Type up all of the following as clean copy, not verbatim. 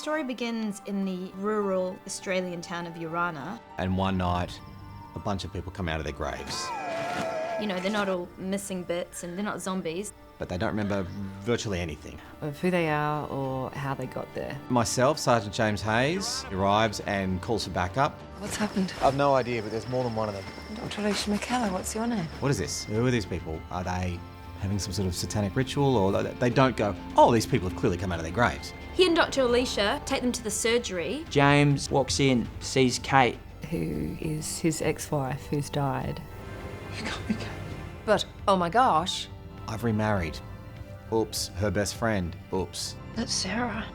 story begins in the rural Australian town of Urana. And one night, a bunch of people come out of their graves. You know, they're not all missing bits and they're not zombies. But they don't remember virtually anything. Of who they are or how they got there. Myself, Sergeant James Hayes, arrives and calls for backup. What's happened? I've no idea, but there's more than one of them. Dr. Alicia McKellar, what's your name? What is this? Who are these people? Are they having some sort of satanic ritual? Or they don't go, oh, these people have clearly come out of their graves. He and Dr. Alicia take them to the surgery. James walks in, sees Kate. Who is his ex-wife who's died. You can't be Kate. But, oh my gosh, I've remarried. Oops. Her best friend. Oops. that's Sarah.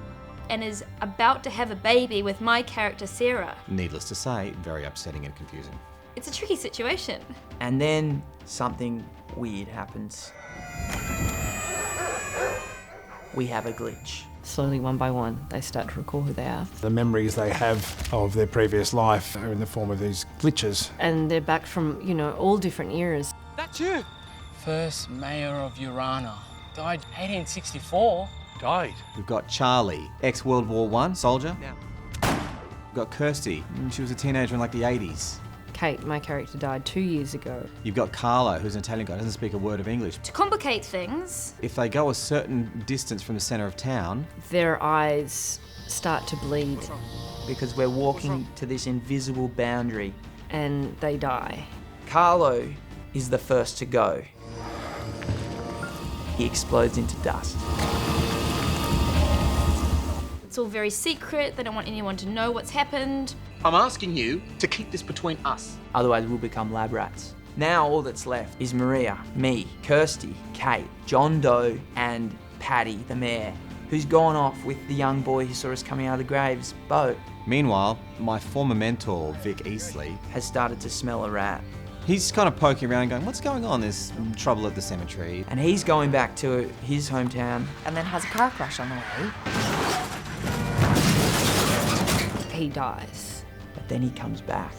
And is about to have a baby with my character Sarah. Needless to say, very upsetting and confusing. It's a tricky situation. And then something weird happens. We have a glitch. Slowly, one by one, they start to recall who they are. The memories they have of their previous life are in the form of these glitches. And they're back from, you know, all different eras. That's you. First mayor of Urana. Died 1864. Died? We've got Charlie, ex-World War I soldier. Yeah. We've got Kirsty. She was a teenager in like the 80s. Kate, my character, died 2 years ago. You've got Carlo, who's an Italian guy, doesn't speak a word of English. To complicate things, If they go a certain distance from the centre of town, Their eyes start to bleed Because we're walking to this invisible boundary. and they die. Carlo is the first to go. He explodes into dust. it's all very secret. They don't want anyone to know what's happened. I'm asking you to keep this between us. Otherwise, we'll become lab rats. Now all that's left is Maria, me, Kirsty, Kate, John Doe, and Paddy, the mayor, who's gone off with the young boy who saw us coming out of the graves, Bo. meanwhile, my former mentor, Vic Eastley, Has started to smell a rat. he's kind of poking around going, what's going on? There's trouble at the cemetery. And he's going back to his hometown. And then has a car crash on the way. He dies. But then he comes back.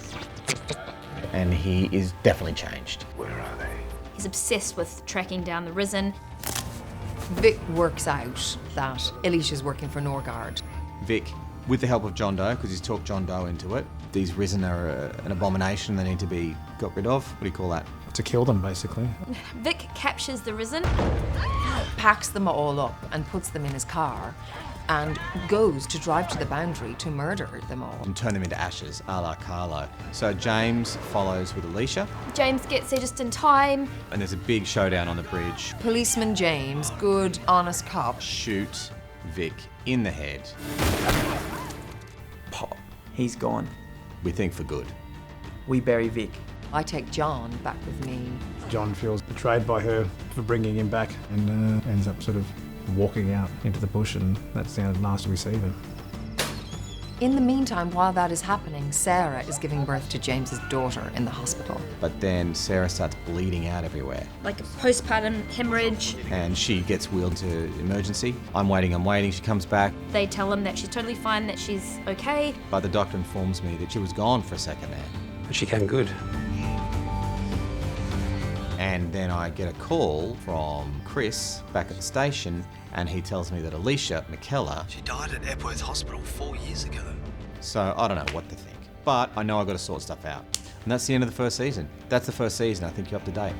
And he is definitely changed. Where are they? He's obsessed with tracking down the Risen. Vic works out that Alicia's working for Norgard. Vic, with the help of John Doe, because he's talked John Doe into it, these Risen are an abomination. They need to be got rid of. What do you call that? To kill them, basically. Vic captures the Risen. Packs them all up and puts them in his car and goes to drive to the boundary to murder them all. And turn them into ashes, a la Carlo. So James follows with Alicia, James gets there just in time. and there's a big showdown on the bridge. Policeman James, good, honest cop. Shoot Vic in the head. Pop. He's gone. We think for good. We bury Vic. I take John back with me. John feels betrayed by her for bringing him back and ends up sort of walking out into the bush, and that's the last we see of him. In the meantime, while that is happening, Sarah is giving birth to James's daughter in the hospital. But then Sarah starts bleeding out everywhere, Like a postpartum hemorrhage. and she gets wheeled to emergency. I'm waiting. She comes back, They tell him that she's totally fine, that she's okay. but the doctor informs me that she was gone for a second there. But she came good. And then I get a call from Chris back at the station, and he tells me that Alicia McKellar. She died at Epworth Hospital 4 years ago. So I don't know what to think, but I know I've got to sort stuff out. And that's the end of the first season. That's the first season. I think you're up to date.